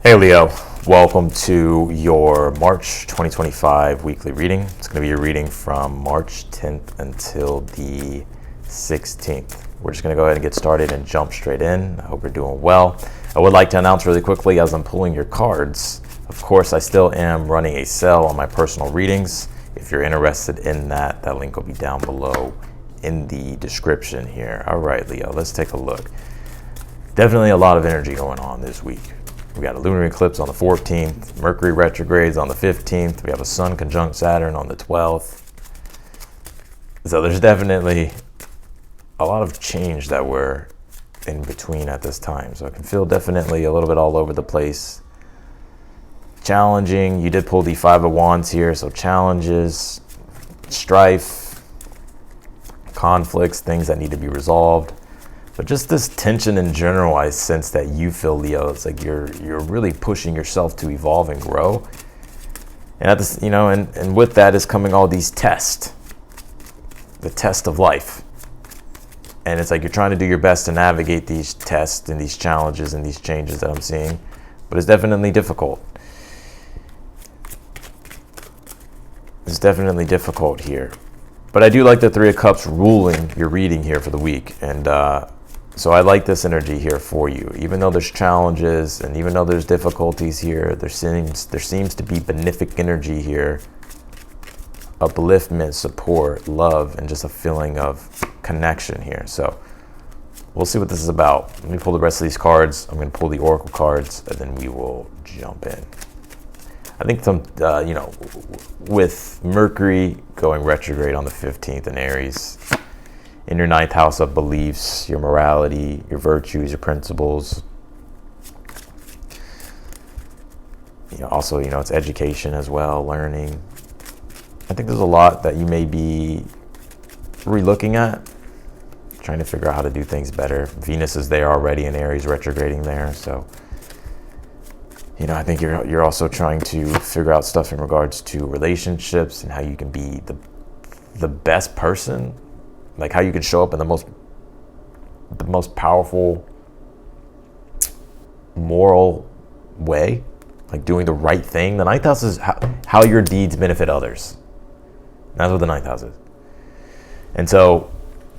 Hey Leo, welcome to your March 2025 weekly reading. It's going to be a reading from March 10th until the 16th. We're just going to go ahead and get started and jump straight in. I hope you're doing well. I would like to announce really quickly as I'm pulling your cards, of course, I still am running a sale on my personal readings. If you're interested in that, that link will be down below in the description here. All right, Leo, let's take a look. Definitely a lot of energy going on this week. We got a lunar eclipse on the 14th, Mercury retrogrades on the 15th, we have a Sun conjunct Saturn on the 12th. So there's definitely a lot of change that we're in between at this time. So I can feel definitely a little bit all over the place. Challenging, you did pull the Five of Wands here, so challenges, strife, conflicts, things that need to be resolved. But just this tension in general, I sense that you feel, Leo. It's like you're really pushing yourself to evolve and grow. And at this, and with that is coming all these tests, the test of life. And it's like you're trying to do your best to navigate these tests and these challenges and these changes that I'm seeing. But it's definitely difficult. It's definitely difficult here. But I do like the Three of Cups ruling your reading here for the week. And so I like this energy here for you. Even though there's challenges and even though there's difficulties here, there seems to be benefic energy here, upliftment, support, love, and just a feeling of connection here. So we'll see what this is about. Let me pull the rest of these cards. I'm going to pull the Oracle cards, and then we will jump in. I think with Mercury going retrograde on the 15th in Aries, in your 9th house of beliefs, your morality, your virtues, your principles. Also, it's education as well, learning. I think there's a lot that you may be re-looking at, trying to figure out how to do things better. Venus is there already in Aries, retrograding there. So, I think you're also trying to figure out stuff in regards to relationships and how you can be the best person. Like how you can show up in the most powerful moral way, like doing the right thing. The 9th house is how your deeds benefit others. That's what the 9th house is. And so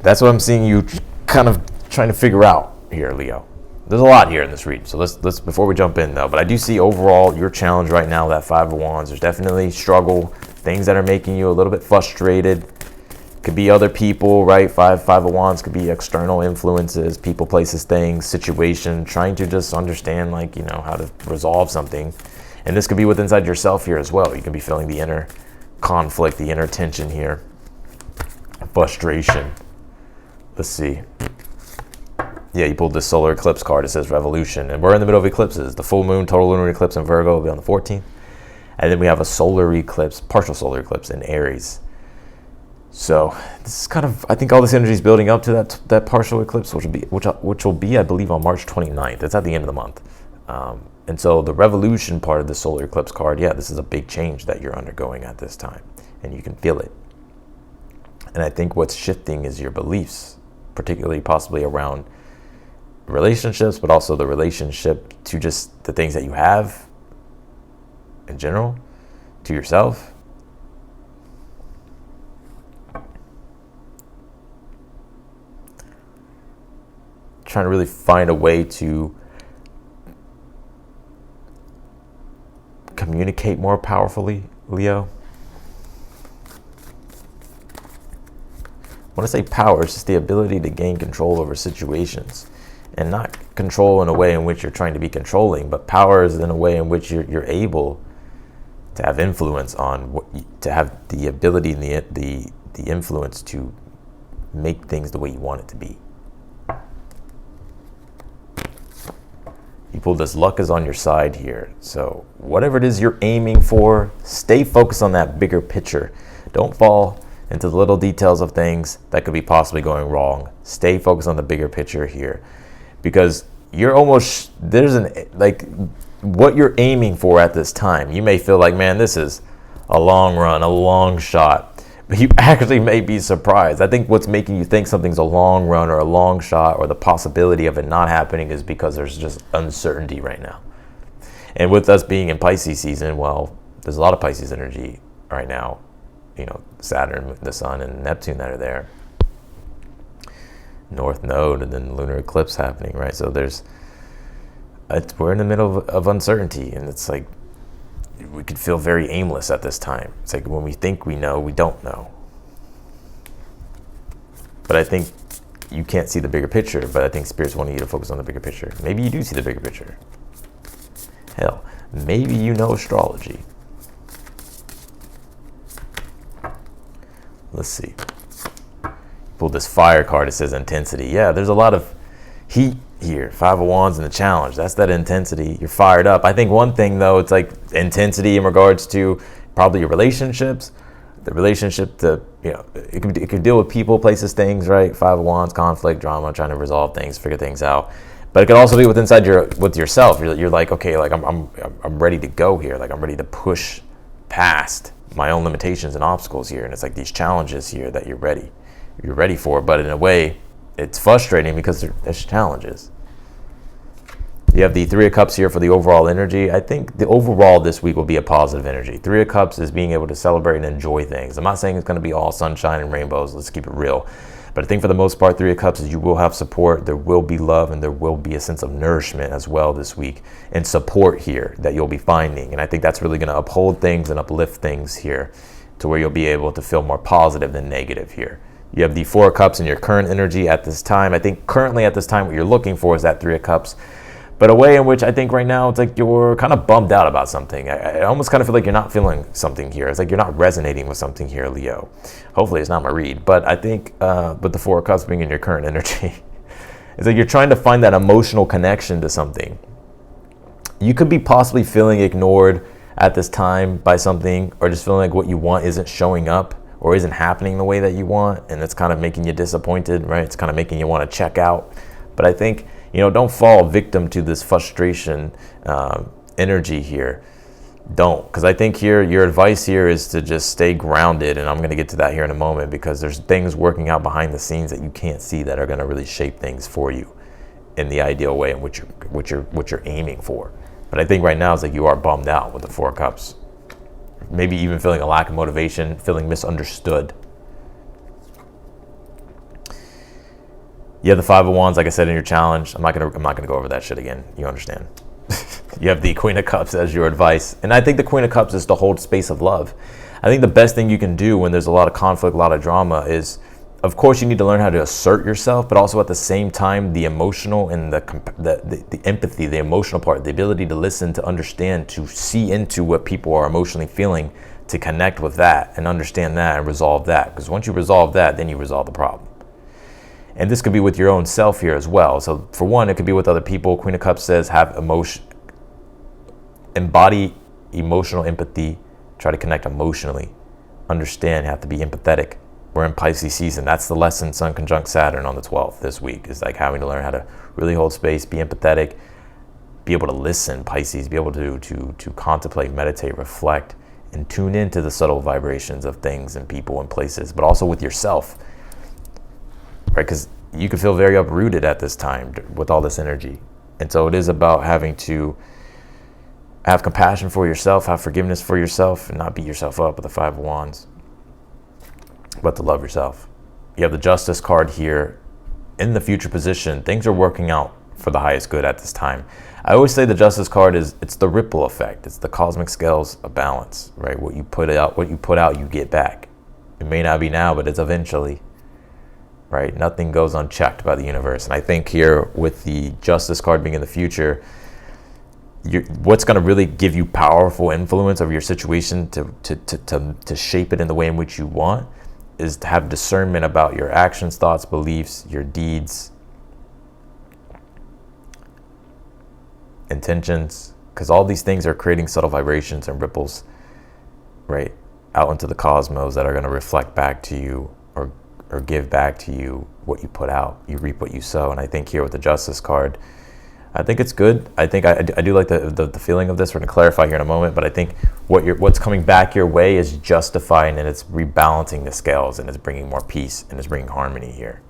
that's what I'm seeing you kind of trying to figure out here, Leo. There's a lot here in this read. So let's before we jump in though, but I do see overall your challenge right now, that Five of Wands. There's definitely struggle, things that are making you a little bit frustrated. Could be other people, right? Five of Wands could be external influences, people, places, things, situation, trying to just understand how to resolve something. And this could be within inside yourself here as well. You can be feeling the inner conflict, the inner tension here, frustration. Let's see. Yeah, you pulled this solar eclipse card. It says revolution. And we're in the middle of eclipses. The full moon, total lunar eclipse in Virgo will be on the 14th. And then we have a solar eclipse, partial solar eclipse in Aries. So this is kind of, I think all this energy is building up to that partial eclipse, which will be, I believe, on March 29th. It's at the end of the month. And so the revolution part of the solar eclipse card, yeah, this is a big change that you're undergoing at this time, and you can feel it. And I think what's shifting is your beliefs, particularly possibly around relationships, but also the relationship to just the things that you have in general, to yourself. Trying to really find a way to communicate more powerfully, Leo. When I say power, it's just the ability to gain control over situations, and not control in a way in which you're trying to be controlling, but power is in a way in which you're able to have influence on to have the ability and the influence to make things the way you want it to be. You pulled this luck is on your side here. So whatever it is you're aiming for, stay focused on that bigger picture. Don't fall into the little details of things that could be possibly going wrong. Stay focused on the bigger picture here, because you're almost, what you're aiming for at this time. You may feel like, man, this is a long run, a long shot. But you actually may be surprised. I think what's making you think something's a long run or a long shot or the possibility of it not happening is because there's just uncertainty right now. And with us being in Pisces season, well, there's a lot of Pisces energy right now. You know, Saturn, the Sun, and Neptune that are there. North Node, and then lunar eclipse happening, right? So we're in the middle of uncertainty, and it's like we could feel very aimless at this time. It's like when we think we know, we don't know. But I think you can't see the bigger picture, but I think Spirit's wanting you to focus on the bigger picture. Maybe you do see the bigger picture. Hell, maybe you know astrology. Let's see. Pull this fire card. It says intensity. Yeah, there's a lot of heat here. 5 of Wands and the challenge. That's that intensity. You're fired up. I think one thing, though, it's like intensity in regards to probably your relationships. The relationship to, you know, it can deal with people, places, things, right? 5 of Wands, conflict, drama, trying to resolve things, figure things out. But it could also be with yourself. You're like, okay, like I'm ready to go here. Like I'm ready to push past my own limitations and obstacles here. And it's like these challenges here that you're ready for. But in a way, it's frustrating because there's challenges. You have the 3 of Cups here for the overall energy. I think the overall this week will be a positive energy. 3 of Cups is being able to celebrate and enjoy things. I'm not saying it's going to be all sunshine and rainbows. Let's keep it real. But I think for the most part, 3 of Cups is you will have support. There will be love, and there will be a sense of nourishment as well this week and support here that you'll be finding. And I think that's really going to uphold things and uplift things here to where you'll be able to feel more positive than negative here. You have the 4 of Cups in your current energy at this time. I think currently at this time, what you're looking for is that 3 of Cups. But a way in which I think right now it's like you're kind of bummed out about something. I almost kind of feel like you're not feeling something here. It's like you're not resonating with something here, Leo. Hopefully it's not my read. But I think with the 4 of Cups being in your current energy, it's like you're trying to find that emotional connection to something. You could be possibly feeling ignored at this time by something, or just feeling like what you want isn't showing up or isn't happening the way that you want. And it's kind of making you disappointed, right? It's kind of making you want to check out. But I think, you know, don't fall victim to this frustration energy here. Don't, because I think here your advice here is to just stay grounded, and I'm going to get to that here in a moment, because there's things working out behind the scenes that you can't see that are going to really shape things for you in the ideal way in which you're aiming for. But I think right now it's like you are bummed out with the 4 of Cups, maybe even feeling a lack of motivation, feeling misunderstood. You have the 5 of Wands, like I said, in your challenge. I'm not gonna go over that shit again. You understand. You have the Queen of Cups as your advice. And I think the Queen of Cups is to hold space of love. I think the best thing you can do when there's a lot of conflict, a lot of drama is, of course, you need to learn how to assert yourself, but also at the same time, the emotional and the empathy, the emotional part, the ability to listen, to understand, to see into what people are emotionally feeling, to connect with that and understand that and resolve that. Because once you resolve that, then you resolve the problem. And this could be with your own self here as well. So for one, it could be with other people. Queen of Cups says embody emotional empathy, try to connect emotionally, understand, have to be empathetic. We're in Pisces season. That's the lesson, Sun conjunct Saturn on the 12th this week, is like having to learn how to really hold space, be empathetic, be able to listen, Pisces, be able to contemplate, meditate, reflect, and tune into the subtle vibrations of things and people and places, but also with yourself. Right, because you can feel very uprooted at this time with all this energy. And so it is about having to have compassion for yourself, have forgiveness for yourself, and not beat yourself up with the 5 of Wands, but to love yourself. You have the Justice card here. In the future position, things are working out for the highest good at this time. I always say the Justice card it's the ripple effect. It's the cosmic scales of balance, right? What you put out, you get back. It may not be now, but it's eventually. Right? Nothing goes unchecked by the universe. And I think here with the Justice card being in the future, what's going to really give you powerful influence over your situation to shape it in the way in which you want is to have discernment about your actions, thoughts, beliefs, your deeds, intentions, because all these things are creating subtle vibrations and ripples, right, out into the cosmos that are going to reflect back to you or give back to you what you put out. You reap what you sow. And I think here with the Justice card, I think it's good. I think I do like the feeling of this. We're going to clarify here in a moment, but I think what's coming back your way is justifying, and it's rebalancing the scales, and it's bringing more peace, and it's bringing harmony here.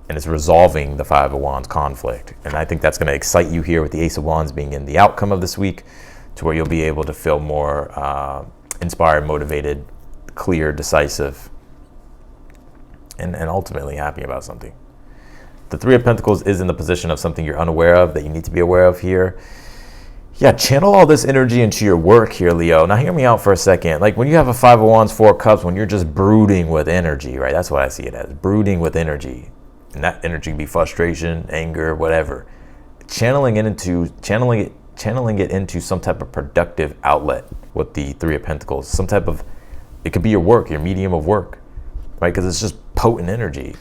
And it's resolving the 5 of Wands conflict. And I think that's going to excite you here with the Ace of Wands being in the outcome of this week. to where you'll be able to feel more inspired, motivated, clear, decisive, and ultimately happy about something. The Three of Pentacles is in the position of something you're unaware of that you need to be aware of here. Yeah, channel all this energy into your work here, Leo. Now, hear me out for a second. Like when you have a Five of Wands, Four of Cups, when you're just brooding with energy, right? That's what I see it as, brooding with energy. And that energy can be frustration, anger, whatever. Channeling it into some type of productive outlet with the Three of Pentacles. Some type of, it could be your work, your medium of work, right? Because it's just potent energy.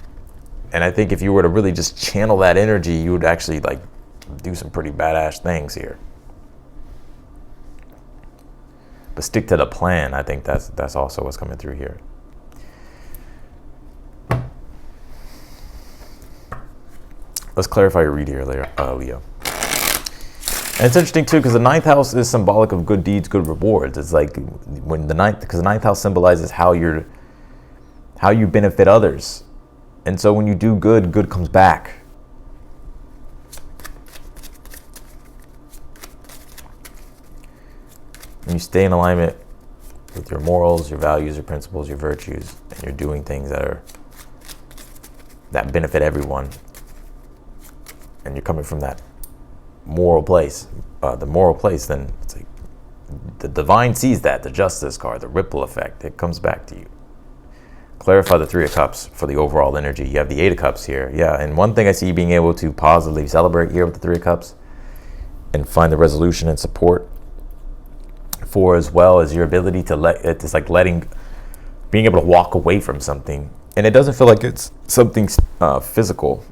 And I think if you were to really just channel that energy, you would actually like do some pretty badass things here. But stick to the plan. I think that's also what's coming through here. Let's clarify your read here, Leo. And it's interesting too, because the ninth house is symbolic of good deeds, good rewards. It's like when because the ninth house symbolizes how you benefit others. And so when you do good, good comes back. When you stay in alignment with your morals, your values, your principles, your virtues, and you're doing things that benefit everyone, and you're coming from that moral place, then it's like the divine sees that, the justice card, the ripple effect, it comes back to you. Clarify the Three of Cups for the overall energy. You have the Eight of Cups here. Yeah, and one thing I see you being able to positively celebrate here with the Three of Cups and find the resolution and support for, as well as your ability to being able to walk away from something. And it doesn't feel like it's something physical.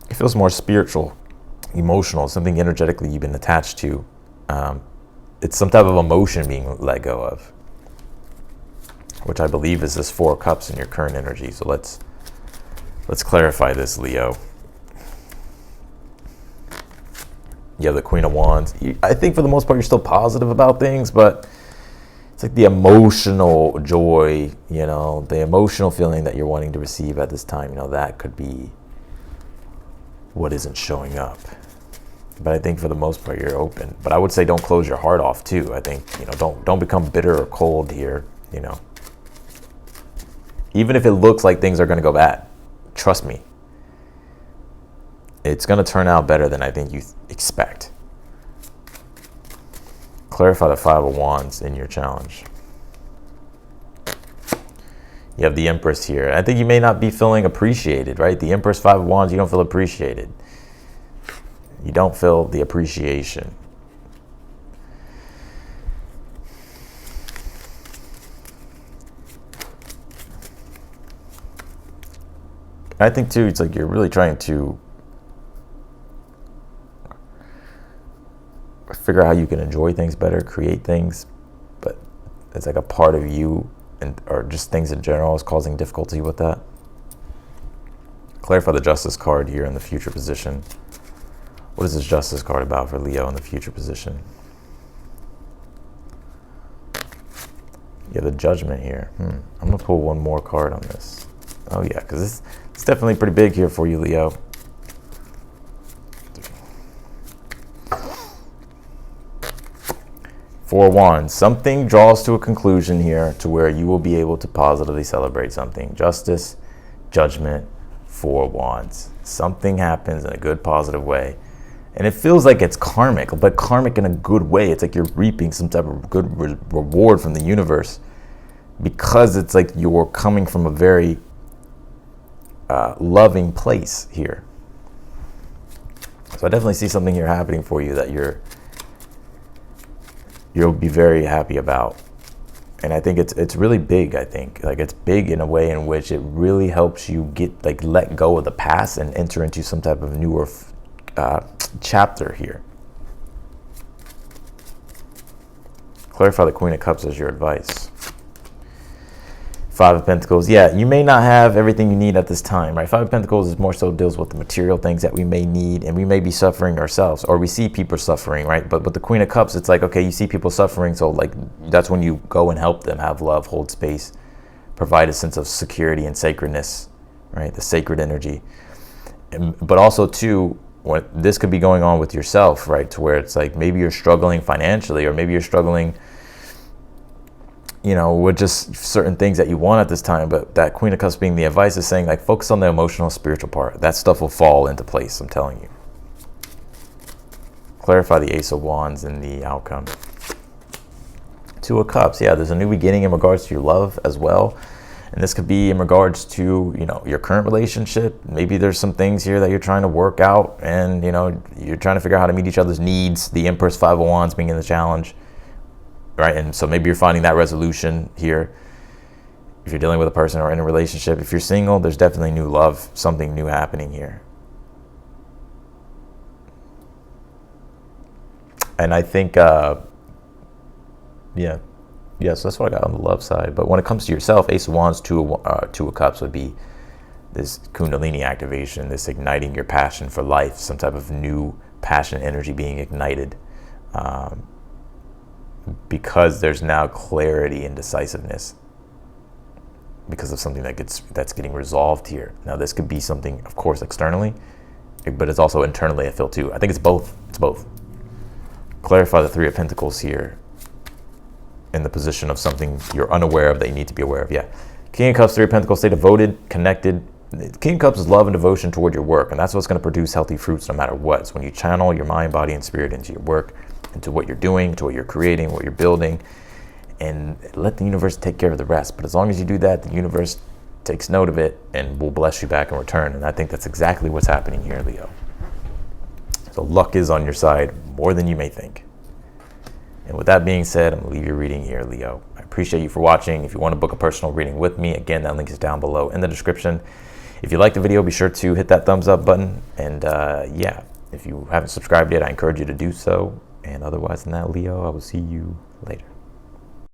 It feels more spiritual, emotional, something energetically you've been attached to. It's some type of emotion being let go of, which I believe is this Four of Cups in your current energy. So let's clarify this, Leo. You have the Queen of Wands. I think for the most part you're still positive about things, but it's like the emotional joy, the emotional feeling that you're wanting to receive at this time, that could be what isn't showing up. But I think for the most part you're open. But I would say don't close your heart off too. I think, don't become bitter or cold here, Even if it looks like things are going to go bad, trust me. It's going to turn out better than I think you expect. Clarify the Five of Wands in your challenge. You have the Empress here. I think you may not be feeling appreciated, right? The Empress, Five of Wands, you don't feel appreciated. You don't feel the appreciation. I think too, it's like you're really trying to figure out how you can enjoy things better, create things, but it's like a part of you or just things in general is causing difficulty with that. Clarify the Justice card here in the future position. What is this Justice card about for Leo in the future position? You have the Judgment here. I'm going to pull one more card on this. Oh yeah, because it's definitely pretty big here for you, Leo. Four of Wands. Something draws to a conclusion here to where you will be able to positively celebrate something. Justice, Judgment, Four of Wands. Something happens in a good, positive way. And it feels like it's karmic, but karmic in a good way. It's like you're reaping some type of good reward from the universe, because it's like you're coming from a very loving place here. So I definitely see something here happening for you that you'll be very happy about. And I think it's really big. I think like it's big in a way in which it really helps you let go of the past and enter into some type of newer chapter here. Clarify the Queen of Cups as your advice. Five of Pentacles. Yeah, you may not have everything you need at this time, right? Five of Pentacles is more so deals with the material things that we may need, and we may be suffering ourselves, or we see people suffering, right? But with the Queen of Cups, it's like, okay, you see people suffering, so like that's when you go and help them, have love, hold space, provide a sense of security and sacredness, right? The sacred energy. But also too, this could be going on with yourself, right? To where it's like maybe you're struggling financially, or maybe you're struggling, with just certain things that you want at this time. But that Queen of Cups being the advice is saying, like, focus on the emotional, spiritual part. That stuff will fall into place, I'm telling you. Clarify the Ace of Wands and the outcome. Two of Cups, yeah, there's a new beginning in regards to your love as well. And this could be in regards to, your current relationship. Maybe there's some things here that you're trying to work out, and, you're trying to figure out how to meet each other's needs. The Empress, Five of Wands being in the challenge, right? And so maybe you're finding that resolution here. If you're dealing with a person or in a relationship, if you're single, there's definitely new love, something new happening here. And I think, yes, that's what I got on the love side. But when it comes to yourself, Ace of Wands, Two of Cups would be this Kundalini activation, this igniting your passion for life, some type of new passion energy being ignited, because there's now clarity and decisiveness because of something that's getting resolved here. Now, this could be something, of course, externally, but it's also internally, I feel, too. I think it's both. It's both. Clarify the Three of Pentacles here in the position of something you're unaware of that you need to be aware of. Yeah. King of Cups, Three of Pentacles, stay devoted, connected. King of Cups is love and devotion toward your work, and that's what's going to produce healthy fruits no matter what. It's when you channel your mind, body, and spirit into your work, into what you're doing, to what you're creating, what you're building, and let the universe take care of the rest. But as long as you do that, the universe takes note of it and will bless you back in return. And I think that's exactly what's happening here, Leo. So luck is on your side more than you may think. And with that being said, I'm going to leave your reading here, Leo. I appreciate you for watching. If you want to book a personal reading with me, again, that link is down below in the description. If you liked the video, be sure to hit that thumbs up button. And yeah, if you haven't subscribed yet, I encourage you to do so. And otherwise than that, Leo, I will see you later.